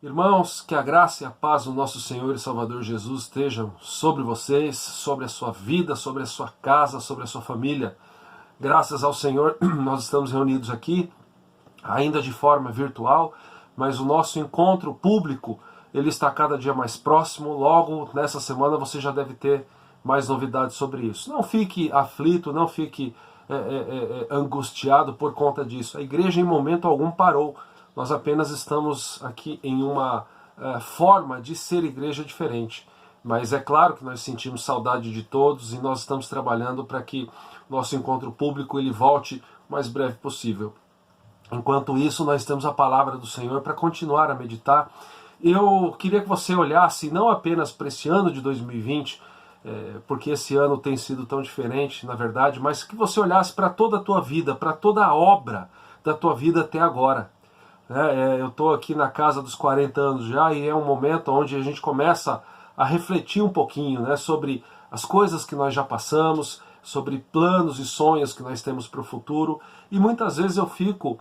Irmãos, que a graça e a paz do nosso Senhor e Salvador Jesus estejam sobre vocês, sobre a sua vida, sobre a sua casa, sobre a sua família. Graças ao Senhor, nós estamos reunidos aqui, ainda de forma virtual, mas o nosso encontro público, ele está cada dia mais próximo. Logo, nessa semana, você já deve ter mais novidades sobre isso. Não fique aflito, não fique angustiado por conta disso. A igreja, em momento algum, parou. Nós apenas estamos aqui em uma forma de ser igreja diferente. Mas é claro que nós sentimos saudade de todos e nós estamos trabalhando para que nosso encontro público ele volte o mais breve possível. Enquanto isso, nós temos a palavra do Senhor para continuar a meditar. Eu queria que você olhasse não apenas para esse ano de 2020, porque esse ano tem sido tão diferente, na verdade, mas que você olhasse para toda a tua vida, para toda a obra da tua vida até agora. Eu estou aqui na casa dos 40 anos já e é um momento onde a gente começa a refletir um pouquinho, sobre as coisas que nós já passamos, sobre planos e sonhos que nós temos para o futuro. E muitas vezes eu fico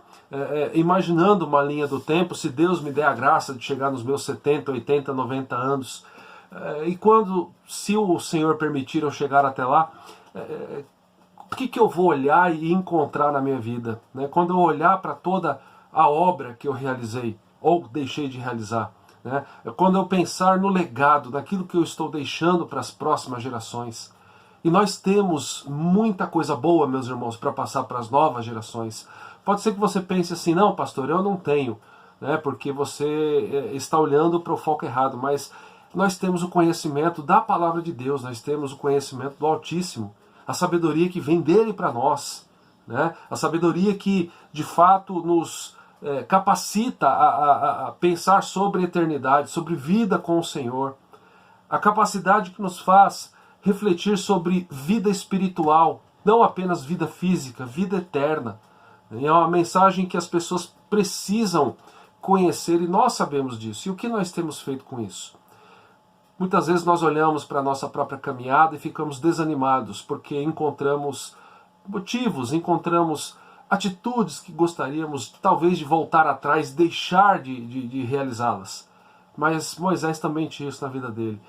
imaginando uma linha do tempo, se Deus me der a graça de chegar nos meus 70, 80, 90 anos. E se o Senhor permitir eu chegar até lá, o que eu vou olhar e encontrar na minha vida? Quando eu olhar para toda a obra que eu realizei ou deixei de realizar. Quando eu pensar no legado, daquilo que eu estou deixando para as próximas gerações. E nós temos muita coisa boa, meus irmãos, para passar para as novas gerações. Pode ser que você pense assim, não, pastor, eu não tenho, porque você está olhando para o foco errado, mas nós temos o conhecimento da palavra de Deus, nós temos o conhecimento do Altíssimo, a sabedoria que vem dele para nós, a sabedoria que de fato nos capacita a pensar sobre a eternidade, sobre vida com o Senhor, a capacidade que nos faz refletir sobre vida espiritual, não apenas vida física, vida eterna. É uma mensagem que as pessoas precisam conhecer e nós sabemos disso. E o que nós temos feito com isso? Muitas vezes nós olhamos para a nossa própria caminhada e ficamos desanimados porque encontramos motivos, encontramos atitudes que gostaríamos talvez de voltar atrás, deixar de realizá-las. Mas Moisés também tinha isso na vida dele.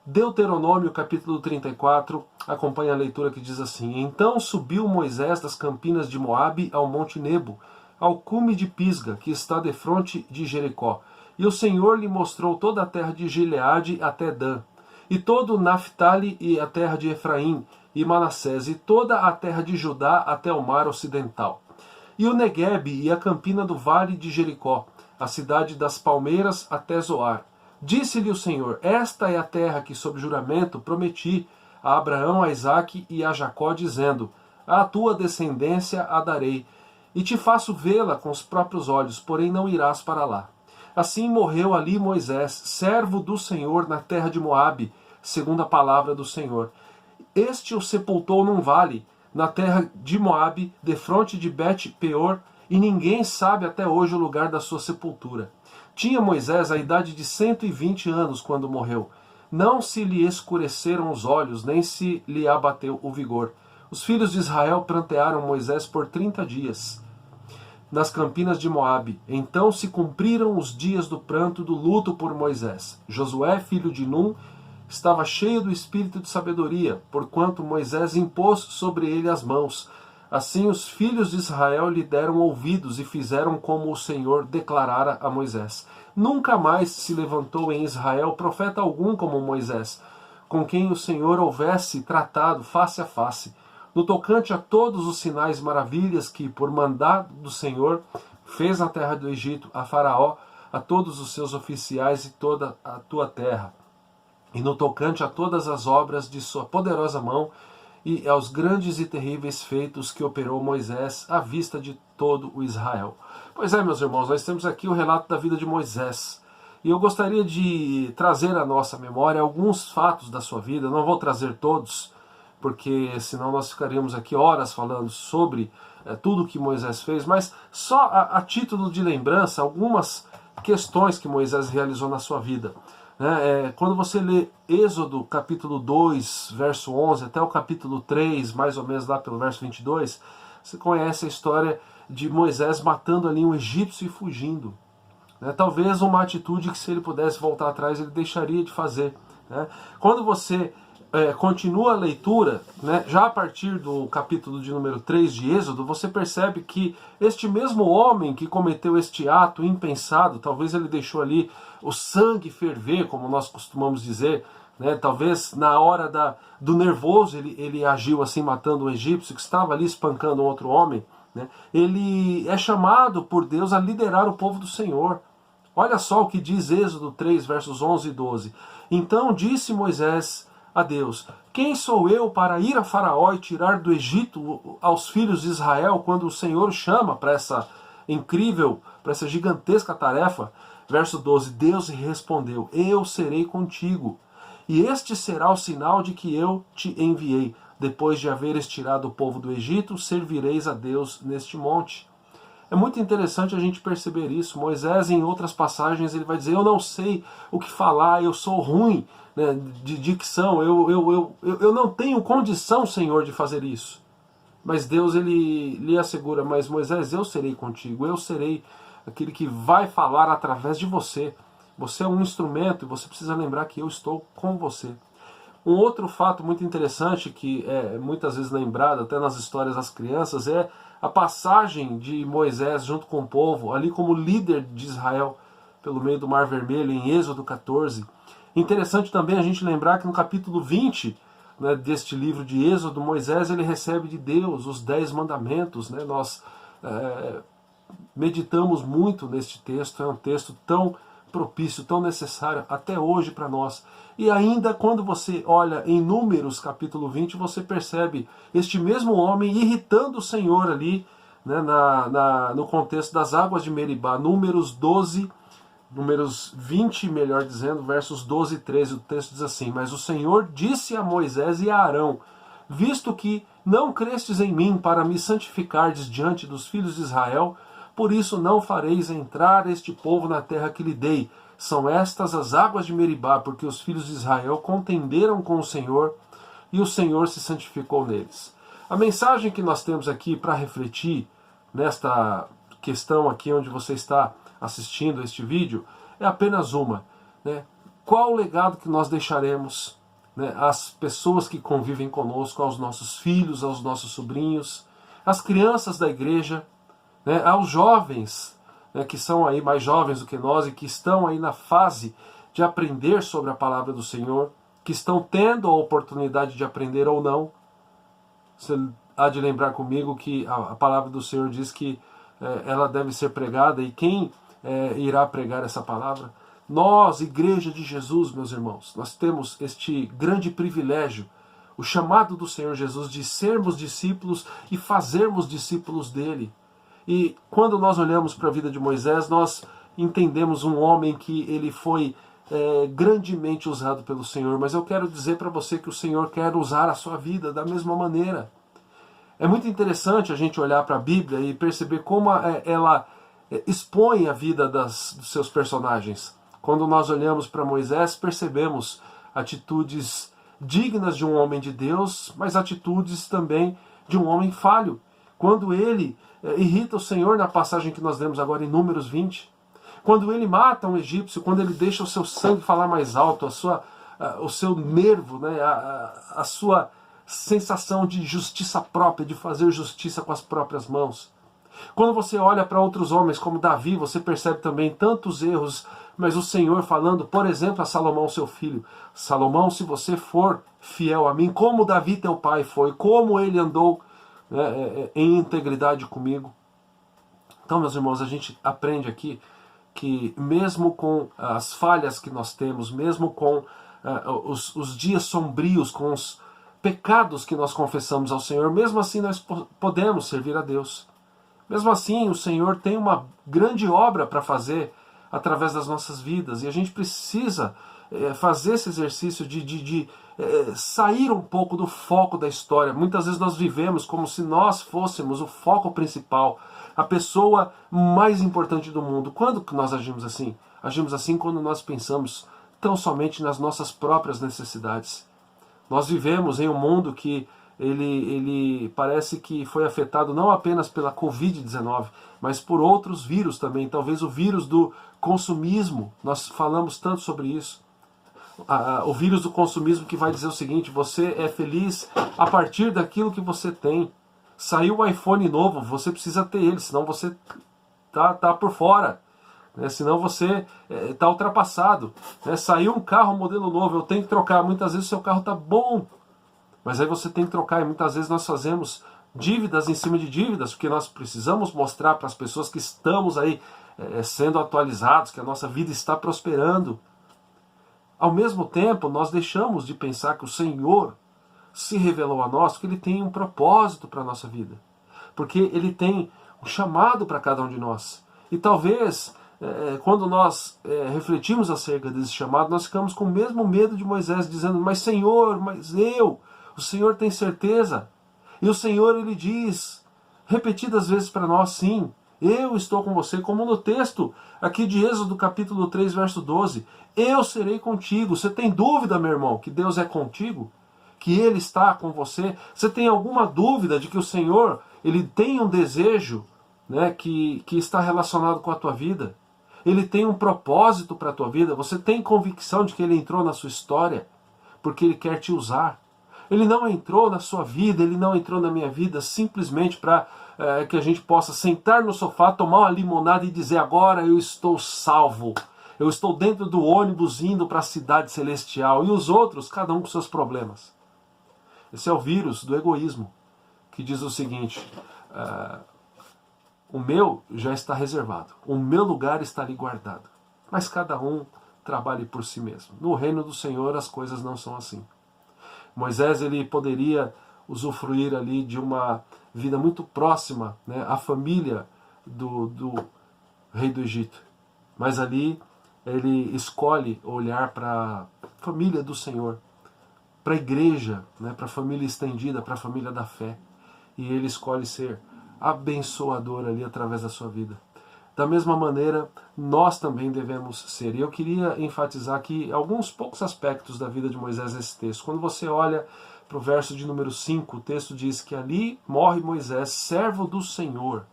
Deuteronômio capítulo 34, acompanha a leitura que diz assim: Então subiu Moisés das campinas de Moabe ao monte Nebo, ao cume de Pisga, que está defronte de Jericó. E o Senhor lhe mostrou toda a terra de Gileade até Dan, e todo o Naphtali e a terra de Efraim, e Manassés, e toda a terra de Judá até o mar ocidental. E o Neguebe e a campina do vale de Jericó, a cidade das palmeiras até Zoar. Disse-lhe o Senhor: Esta é a terra que, sob juramento, prometi a Abraão, a Isaque e a Jacó, dizendo: À tua descendência a darei, e te faço vê-la com os próprios olhos, porém não irás para lá. Assim morreu ali Moisés, servo do Senhor, na terra de Moabe, segundo a palavra do Senhor. Este o sepultou num vale, na terra de Moabe, defronte de Bet-peor, e ninguém sabe até hoje o lugar da sua sepultura. Tinha Moisés a idade de 120 anos quando morreu. Não se lhe escureceram os olhos, nem se lhe abateu o vigor. Os filhos de Israel prantearam Moisés por 30 dias nas campinas de Moabe. Então se cumpriram os dias do pranto do luto por Moisés. Josué, filho de Num, estava cheio do espírito de sabedoria, porquanto Moisés impôs sobre ele as mãos. Assim os filhos de Israel lhe deram ouvidos e fizeram como o Senhor declarara a Moisés. Nunca mais se levantou em Israel profeta algum como Moisés, com quem o Senhor houvesse tratado face a face, no tocante a todos os sinais e maravilhas que, por mandado do Senhor, fez na terra do Egito, a Faraó, a todos os seus oficiais e toda a tua terra, e no tocante a todas as obras de sua poderosa mão, e aos grandes e terríveis feitos que operou Moisés à vista de todo o Israel. Pois é, meus irmãos, nós temos aqui o relato da vida de Moisés. E eu gostaria de trazer à nossa memória alguns fatos da sua vida. Não vou trazer todos, porque senão nós ficaríamos aqui horas falando sobre tudo o que Moisés fez, mas só a título de lembrança, algumas questões que Moisés realizou na sua vida. Quando você lê Êxodo capítulo 2, verso 11, até o capítulo 3, mais ou menos lá pelo verso 22, você conhece a história de Moisés matando ali um egípcio e fugindo. né? Talvez uma atitude que, se ele pudesse voltar atrás, ele deixaria de fazer, né? Quando você continua a leitura, né, já a partir do capítulo de número 3 de Êxodo, você percebe que este mesmo homem que cometeu este ato impensado, talvez ele deixou ali o sangue ferver, como nós costumamos dizer, né, talvez na hora do nervoso ele agiu assim, matando um egípcio que estava ali espancando um outro homem, né, ele é chamado por Deus a liderar o povo do Senhor. Olha só o que diz Êxodo 3, versos 11 e 12. Então disse Moisés a Deus: quem sou eu para ir a Faraó e tirar do Egito aos filhos de Israel, quando o Senhor chama para essa incrível, para essa gigantesca tarefa? Verso 12, Deus lhe respondeu: eu serei contigo, e este será o sinal de que eu te enviei. Depois de haveres tirado o povo do Egito, servireis a Deus neste monte. É muito interessante a gente perceber isso. Moisés, em outras passagens, ele vai dizer: eu não sei o que falar, eu sou ruim, né, de dicção, eu não tenho condição, Senhor, de fazer isso. Mas Deus, ele lhe assegura: mas Moisés, eu serei contigo, eu serei aquele que vai falar através de você. Você é um instrumento e você precisa lembrar que eu estou com você. Um outro fato muito interessante, que é muitas vezes lembrado até nas histórias das crianças, é a passagem de Moisés junto com o povo, ali como líder de Israel, pelo meio do Mar Vermelho, em Êxodo 14. Interessante também a gente lembrar que no capítulo 20, né, deste livro de Êxodo, Moisés ele recebe de Deus os 10 mandamentos. Né? Nós meditamos muito neste texto, é um texto tão propício, tão necessário até hoje para nós. E ainda quando você olha em Números capítulo 20, você percebe este mesmo homem irritando o Senhor ali, né, no contexto das águas de Meribá. Números 20, melhor dizendo, versos 12 e 13, o texto diz assim: mas o Senhor disse a Moisés e a Arão: visto que não crestes em mim para me santificardes diante dos filhos de Israel, por isso não fareis entrar este povo na terra que lhe dei. São estas as águas de Meribá, porque os filhos de Israel contenderam com o Senhor, e o Senhor se santificou neles. A mensagem que nós temos aqui para refletir nesta questão aqui onde você está assistindo este vídeo é apenas uma, né? Qual o legado que nós deixaremos, né, às pessoas que convivem conosco, aos nossos filhos, aos nossos sobrinhos, às crianças da igreja, né, aos jovens, né, que são aí mais jovens do que nós e que estão aí na fase de aprender sobre a palavra do Senhor, que estão tendo a oportunidade de aprender ou não. Você há de lembrar comigo que a palavra do Senhor diz que ela deve ser pregada, e quem irá pregar essa palavra? Nós, Igreja de Jesus, meus irmãos, nós temos este grande privilégio, o chamado do Senhor Jesus de sermos discípulos e fazermos discípulos dele. E quando nós olhamos para a vida de Moisés, nós entendemos um homem que ele foi grandemente usado pelo Senhor. Mas eu quero dizer para você que o Senhor quer usar a sua vida da mesma maneira. É muito interessante a gente olhar para a Bíblia e perceber como ela expõe a vida dos seus personagens. Quando nós olhamos para Moisés, percebemos atitudes dignas de um homem de Deus, mas atitudes também de um homem falho. Quando ele irrita o Senhor na passagem que nós lemos agora em Números 20, quando ele mata um egípcio, quando ele deixa o seu sangue falar mais alto, o seu nervo, né, a sua sensação de justiça própria, de fazer justiça com as próprias mãos. Quando você olha para outros homens como Davi, você percebe também tantos erros, mas o Senhor falando, por exemplo, a Salomão, seu filho: Salomão, se você for fiel a mim, como Davi teu pai foi, como ele andou em integridade comigo. Então, meus irmãos, a gente aprende aqui que mesmo com as falhas que nós temos, mesmo com os dias sombrios, com os pecados que nós confessamos ao Senhor, mesmo assim nós podemos servir a Deus. Mesmo assim, o Senhor tem uma grande obra para fazer através das nossas vidas, e a gente precisa fazer esse exercício de sair um pouco do foco da história. Muitas vezes nós vivemos como se nós fôssemos o foco principal, a pessoa mais importante do mundo. Quando que nós agimos assim? Agimos assim quando nós pensamos tão somente nas nossas próprias necessidades. Nós vivemos em um mundo que ele parece que foi afetado não apenas pela Covid-19, mas por outros vírus também, talvez o vírus do consumismo, nós falamos tanto sobre isso. O vírus do consumismo, que vai dizer o seguinte: você é feliz a partir daquilo que você tem. Saiu o iPhone novo, você precisa ter ele, senão você tá por fora, né? Senão você está ultrapassado, né? Saiu um carro modelo novo, eu tenho que trocar. Muitas vezes o seu carro está bom, mas aí você tem que trocar, e muitas vezes nós fazemos dívidas em cima de dívidas, porque nós precisamos mostrar para as pessoas que estamos aí sendo atualizados, que a nossa vida está prosperando. Ao mesmo tempo, nós deixamos de pensar que o Senhor se revelou a nós, que Ele tem um propósito para a nossa vida. Porque Ele tem um chamado para cada um de nós. E talvez, quando nós refletimos acerca desse chamado, nós ficamos com o mesmo medo de Moisés, dizendo: mas Senhor, o Senhor tem certeza. E o Senhor, Ele diz repetidas vezes para nós: sim, eu estou com você, como no texto aqui de Êxodo capítulo 3, verso 12. Eu serei contigo. Você tem dúvida, meu irmão, que Deus é contigo? Que Ele está com você? Você tem alguma dúvida de que o Senhor, Ele tem um desejo, né, que está relacionado com a tua vida? Ele tem um propósito para a tua vida? Você tem convicção de que Ele entrou na sua história porque Ele quer te usar? Ele não entrou na sua vida, Ele não entrou na minha vida simplesmente para que a gente possa sentar no sofá, tomar uma limonada e dizer: agora eu estou salvo. Eu estou dentro do ônibus indo para a cidade celestial. E os outros, cada um com seus problemas. Esse é o vírus do egoísmo, que diz o seguinte: o meu já está reservado, o meu lugar está ali guardado. Mas cada um trabalhe por si mesmo. No reino do Senhor as coisas não são assim. Moisés, ele poderia usufruir ali de uma vida muito próxima, né, à família do rei do Egito. Mas ali ele escolhe olhar para a família do Senhor, para a igreja, né, para a família estendida, para a família da fé. E ele escolhe ser abençoador ali através da sua vida. Da mesma maneira, nós também devemos ser. E eu queria enfatizar aqui alguns poucos aspectos da vida de Moisés nesse texto. Quando você olha para o verso de número 5, o texto diz que ali morre Moisés, servo do Senhor.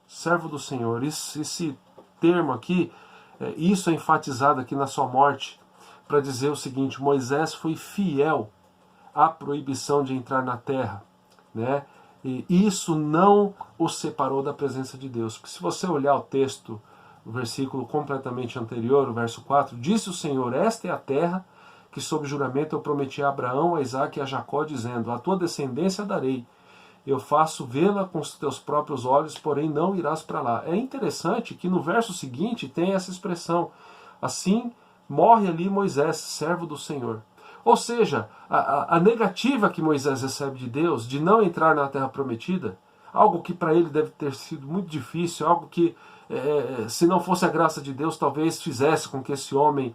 Servo do Senhor. Esse termo aqui, isso é enfatizado aqui na sua morte, para dizer o seguinte: Moisés foi fiel à proibição de entrar na terra, né? E isso não o separou da presença de Deus. Porque se você olhar o texto, o versículo completamente anterior, o verso 4, disse o Senhor: esta é a terra que sob juramento eu prometi a Abraão, a Isaque e a Jacó, dizendo: a tua descendência darei. Eu faço vê-la com os teus próprios olhos, porém não irás para lá. É interessante que no verso seguinte tem essa expressão: assim morre ali Moisés, servo do Senhor. Ou seja, a negativa que Moisés recebe de Deus, de não entrar na terra prometida, algo que para ele deve ter sido muito difícil, algo que, se não fosse a graça de Deus, talvez fizesse com que esse homem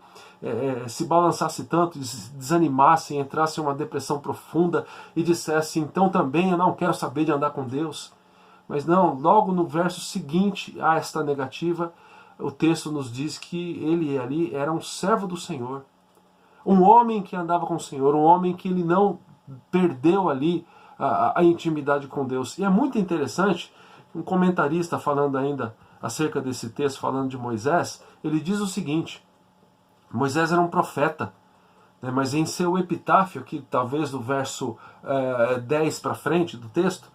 se balançasse tanto, desanimasse, entrasse em uma depressão profunda e dissesse: então também eu não quero saber de andar com Deus. Mas não, logo no verso seguinte a esta negativa, o texto nos diz que ele ali era um servo do Senhor. Um homem que andava com o Senhor, um homem que ele não perdeu ali a intimidade com Deus. E é muito interessante, um comentarista falando ainda acerca desse texto, falando de Moisés, ele diz o seguinte: Moisés era um profeta, né, mas em seu epitáfio, aqui talvez do verso 10 para frente do texto,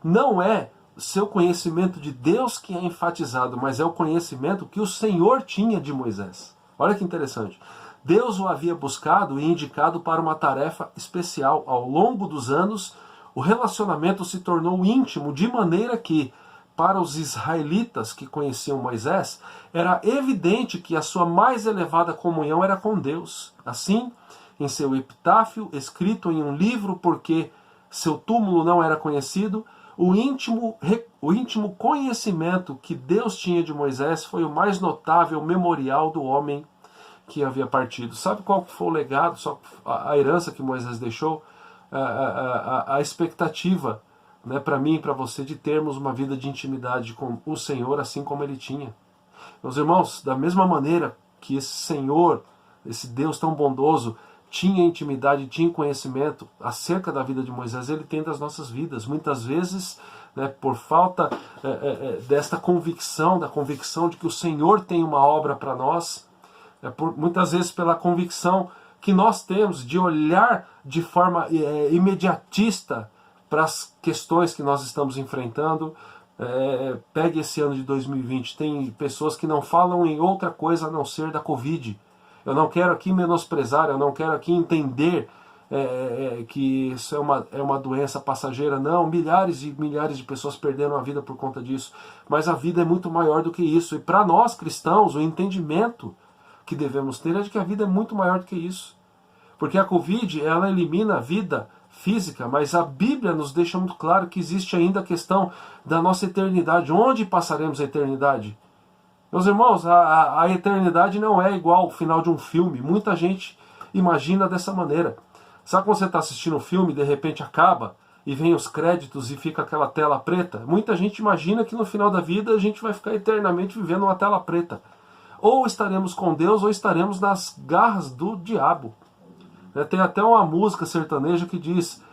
não é seu conhecimento de Deus que é enfatizado, mas é o conhecimento que o Senhor tinha de Moisés. Olha que interessante. Deus o havia buscado e indicado para uma tarefa especial. Ao longo dos anos, o relacionamento se tornou íntimo, de maneira que, para os israelitas que conheciam Moisés, era evidente que a sua mais elevada comunhão era com Deus. Assim, em seu epitáfio, escrito em um livro porque seu túmulo não era conhecido, o íntimo conhecimento que Deus tinha de Moisés foi o mais notável memorial do homem que havia partido. Sabe qual foi o legado, a herança que Moisés deixou? A expectativa, né, para mim e para você, de termos uma vida de intimidade com o Senhor, assim como ele tinha. Meus irmãos, da mesma maneira que esse Senhor, esse Deus tão bondoso, tinha intimidade, tinha conhecimento acerca da vida de Moisés, ele tem das nossas vidas. Muitas vezes, né, por falta desta convicção, da convicção de que o Senhor tem uma obra para nós, muitas vezes pela convicção que nós temos de olhar de forma imediatista para as questões que nós estamos enfrentando. Pegue esse ano de 2020, tem pessoas que não falam em outra coisa a não ser da Covid. Eu não quero aqui menosprezar, eu não quero aqui entender que isso é uma doença passageira. Não, milhares e milhares de pessoas perderam a vida por conta disso. Mas a vida é muito maior do que isso. E para nós cristãos, o entendimento que devemos ter é de que a vida é muito maior do que isso. Porque a Covid, ela elimina a vida física, mas a Bíblia nos deixa muito claro que existe ainda a questão da nossa eternidade. Onde passaremos a eternidade? Meus irmãos, a eternidade não é igual ao final de um filme. Muita gente imagina dessa maneira. Sabe quando você está assistindo um filme e de repente acaba e vem os créditos e fica aquela tela preta? Muita gente imagina que no final da vida a gente vai ficar eternamente vivendo uma tela preta. Ou estaremos com Deus ou estaremos nas garras do diabo. Tem até uma música sertaneja que diz: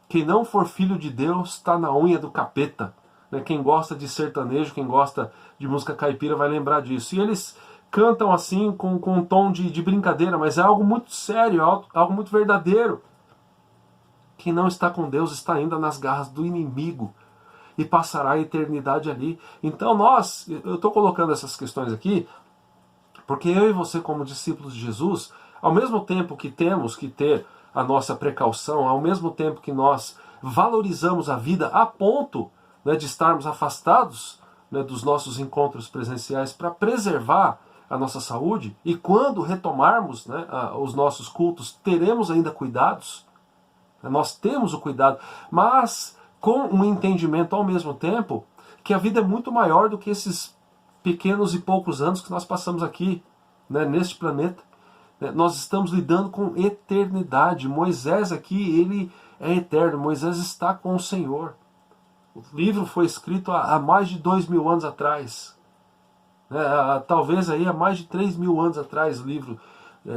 quem não for filho de Deus está na unha do capeta. Quem gosta de sertanejo, quem gosta de música caipira vai lembrar disso. E eles cantam assim com um tom de brincadeira, mas é algo muito sério, algo muito verdadeiro. Quem não está com Deus está ainda nas garras do inimigo e passará a eternidade ali. Então eu estou colocando essas questões aqui porque eu e você, como discípulos de Jesus, ao mesmo tempo que temos que ter a nossa precaução, ao mesmo tempo que nós valorizamos a vida a ponto de estarmos afastados dos nossos encontros presenciais para preservar a nossa saúde, e quando retomarmos os nossos cultos, teremos ainda cuidados, nós temos o cuidado, mas com um entendimento ao mesmo tempo que a vida é muito maior do que esses pequenos e poucos anos que nós passamos aqui, neste planeta. Nós estamos lidando com eternidade. Moisés aqui, ele é eterno, Moisés está com o Senhor. O livro foi escrito há mais de 2000 anos atrás. Talvez aí há mais de 3000 anos atrás, o livro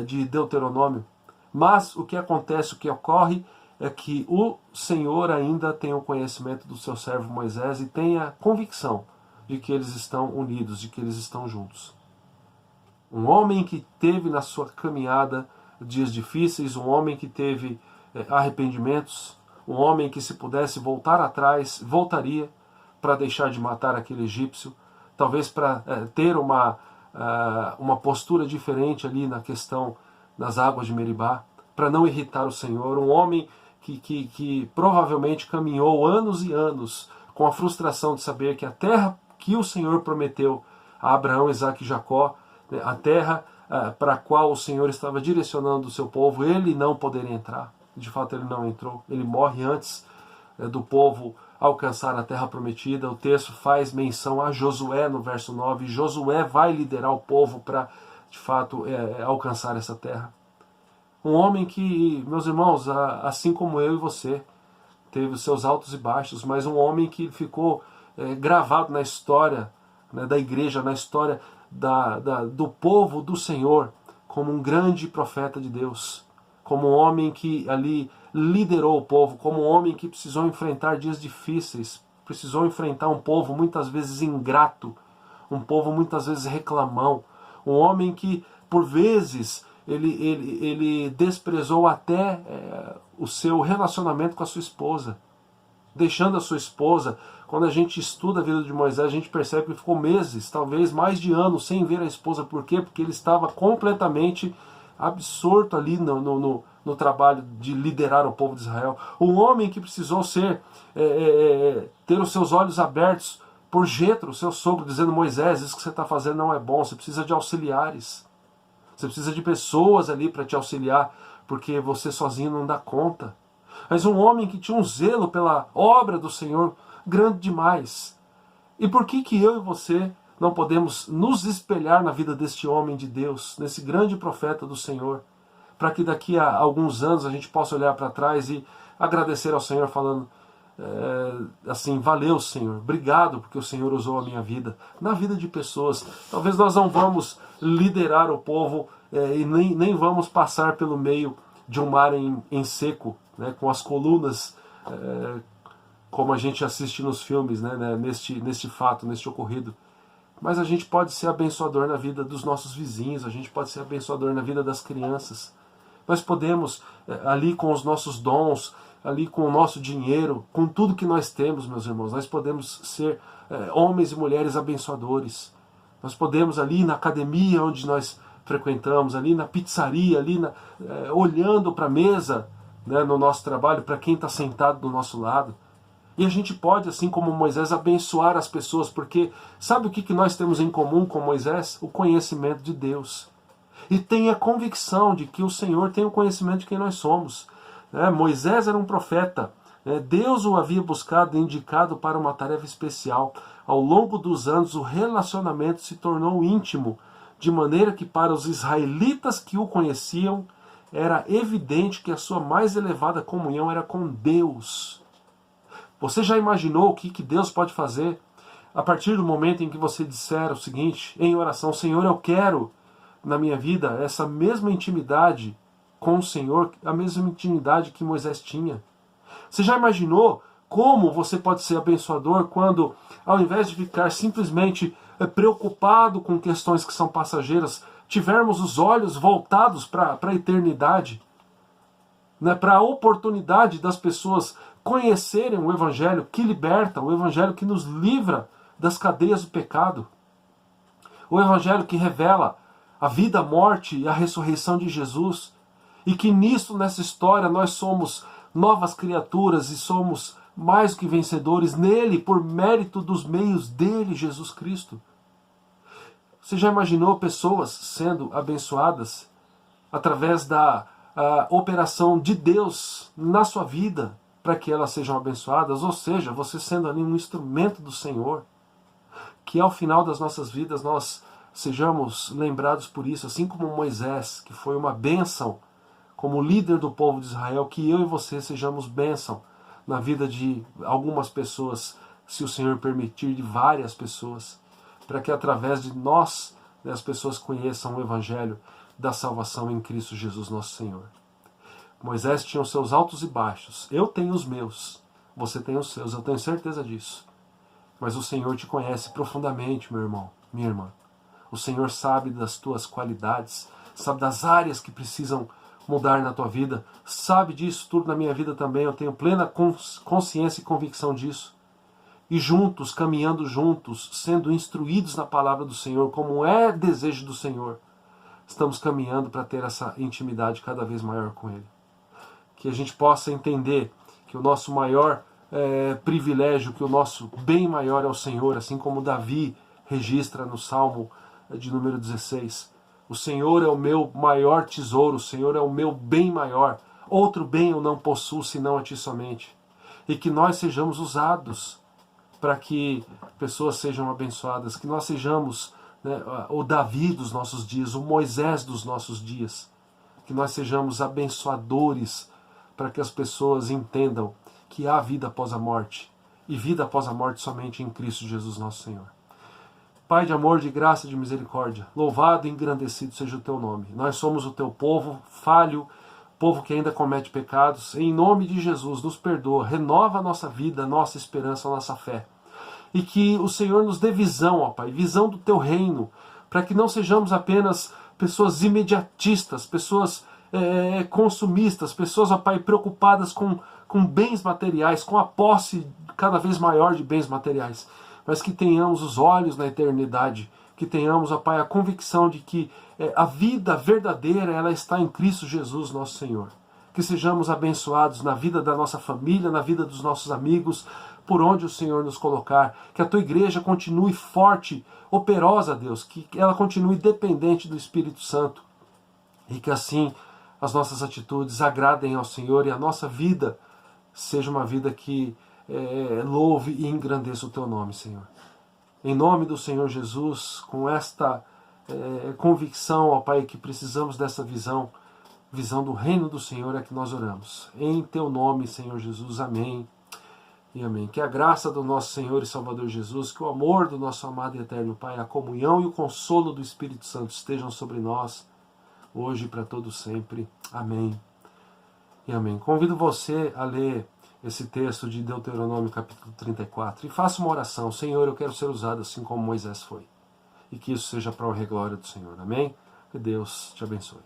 de Deuteronômio. Mas o que acontece, o que ocorre, é que o Senhor ainda tem o conhecimento do seu servo Moisés e tem a convicção de que eles estão unidos, de que eles estão juntos. Um homem que teve na sua caminhada dias difíceis, um homem que teve arrependimentos, um homem que, se pudesse voltar atrás, voltaria para deixar de matar aquele egípcio, talvez para ter uma postura diferente ali na questão das águas de Meribá, para não irritar o Senhor. Um homem que provavelmente caminhou anos e anos com a frustração de saber que a terra que o Senhor prometeu a Abraão, Isaque e Jacó, a terra para a qual o Senhor estava direcionando o seu povo, ele não poderia entrar. De fato, ele não entrou. Ele morre antes do povo alcançar a terra prometida. O texto faz menção a Josué no verso 9. Josué vai liderar o povo para, de fato, alcançar essa terra. Um homem que, meus irmãos, assim como eu e você, teve os seus altos e baixos, mas um homem que ficou gravado na história da igreja, na história do povo do Senhor, como um grande profeta de Deus, como um homem que ali liderou o povo, como um homem que precisou enfrentar dias difíceis, precisou enfrentar um povo muitas vezes ingrato, um povo muitas vezes reclamão, um homem que por vezes ele desprezou até o seu relacionamento com a sua esposa, deixando a sua esposa. Quando a gente estuda a vida de Moisés, a gente percebe que ficou meses, talvez mais de anos, sem ver a esposa. Por quê? Porque ele estava completamente absorto ali no trabalho de liderar o povo de Israel. Um homem que precisou ter os seus olhos abertos por Jetro, seu sogro, dizendo: Moisés, isso que você está fazendo não é bom, você precisa de auxiliares. Você precisa de pessoas ali para te auxiliar, porque você sozinho não dá conta. Mas um homem que tinha um zelo pela obra do Senhor grande demais. E por que eu e você não podemos nos espelhar na vida deste homem de Deus, nesse grande profeta do Senhor, para que daqui a alguns anos a gente possa olhar para trás e agradecer ao Senhor falando assim: valeu, Senhor, obrigado porque o Senhor usou a minha vida, na vida de pessoas. Talvez nós não vamos liderar o povo e nem vamos passar pelo meio de um mar em seco, né, com as colunas, como a gente assiste nos filmes, né, neste fato, neste ocorrido. Mas a gente pode ser abençoador na vida dos nossos vizinhos, a gente pode ser abençoador na vida das crianças. Nós podemos, ali com os nossos dons, ali com o nosso dinheiro, com tudo que nós temos, meus irmãos, nós podemos ser homens e mulheres abençoadores. Nós podemos ali na academia onde nós frequentamos, ali na pizzaria, ali olhando para a mesa, né, no nosso trabalho, para quem está sentado do nosso lado. E a gente pode, assim como Moisés, abençoar as pessoas, porque sabe o que nós temos em comum com Moisés? O conhecimento de Deus. E tem a convicção de que o Senhor tem o conhecimento de quem nós somos. Moisés era um profeta. Deus o havia buscado e indicado para uma tarefa especial. Ao longo dos anos, o relacionamento se tornou íntimo, de maneira que para os israelitas que o conheciam, era evidente que a sua mais elevada comunhão era com Deus. Você já imaginou o que Deus pode fazer a partir do momento em que você disser o seguinte, em oração: Senhor, eu quero na minha vida essa mesma intimidade com o Senhor, a mesma intimidade que Moisés tinha? Você já imaginou como você pode ser abençoador quando, ao invés de ficar simplesmente preocupado com questões que são passageiras, tivermos os olhos voltados para a eternidade, né, para a oportunidade das pessoas conhecerem o Evangelho que liberta, o Evangelho que nos livra das cadeias do pecado, o Evangelho que revela a vida, a morte e a ressurreição de Jesus, e que nisso, nessa história, nós somos novas criaturas e somos mais do que vencedores nele, por mérito dos meios dele, Jesus Cristo. Você já imaginou pessoas sendo abençoadas através da operação de Deus na sua vida, para que elas sejam abençoadas? Ou seja, você sendo ali um instrumento do Senhor, que ao final das nossas vidas nós sejamos lembrados por isso, assim como Moisés, que foi uma bênção como líder do povo de Israel, que eu e você sejamos bênção na vida de algumas pessoas, se o Senhor permitir, de várias pessoas, para que através de nós, né, as pessoas conheçam o Evangelho da salvação em Cristo Jesus nosso Senhor. Moisés tinha os seus altos e baixos, eu tenho os meus, você tem os seus, eu tenho certeza disso. Mas o Senhor te conhece profundamente, meu irmão, minha irmã. O Senhor sabe das tuas qualidades, sabe das áreas que precisam mudar na tua vida, sabe disso tudo na minha vida também, eu tenho plena consciência e convicção disso. E juntos, caminhando juntos, sendo instruídos na palavra do Senhor, como é desejo do Senhor, estamos caminhando para ter essa intimidade cada vez maior com Ele. Que a gente possa entender que o nosso maior privilégio, que o nosso bem maior é o Senhor, assim como Davi registra no Salmo de número 16. O Senhor é o meu maior tesouro, o Senhor é o meu bem maior. Outro bem eu não possuo senão a ti somente. E que nós sejamos usados para que pessoas sejam abençoadas, que nós sejamos, né, o Davi dos nossos dias, o Moisés dos nossos dias. Que nós sejamos abençoadores para que as pessoas entendam que há vida após a morte, e vida após a morte somente em Cristo Jesus nosso Senhor. Pai de amor, de graça e de misericórdia, louvado e engrandecido seja o teu nome. Nós somos o teu povo falho, povo que ainda comete pecados. Em nome de Jesus, nos perdoa, renova a nossa vida, a nossa esperança, a nossa fé. E que o Senhor nos dê visão, ó Pai, visão do teu reino, para que não sejamos apenas pessoas imediatistas, pessoas consumistas, pessoas, ó Pai, preocupadas com bens materiais, com a posse cada vez maior de bens materiais, mas que tenhamos os olhos na eternidade, que tenhamos, ó Pai, a convicção de que a vida verdadeira ela está em Cristo Jesus, nosso Senhor. Que sejamos abençoados na vida da nossa família, na vida dos nossos amigos, por onde o Senhor nos colocar. Que a tua igreja continue forte, operosa, Deus, que ela continue dependente do Espírito Santo. E que assim as nossas atitudes agradem ao Senhor e a nossa vida seja uma vida que louve e engrandeça o teu nome, Senhor. Em nome do Senhor Jesus, com esta convicção, ó Pai, que precisamos dessa visão do reino do Senhor, é que nós oramos. Em teu nome, Senhor Jesus, amém e amém. Que a graça do nosso Senhor e Salvador Jesus, que o amor do nosso amado e eterno Pai, a comunhão e o consolo do Espírito Santo estejam sobre nós, hoje e para todo sempre. Amém e amém. Convido você a ler esse texto de Deuteronômio capítulo 34 e faça uma oração. Senhor, eu quero ser usado assim como Moisés foi. E que isso seja para a honra e glória do Senhor. Amém? Que Deus te abençoe.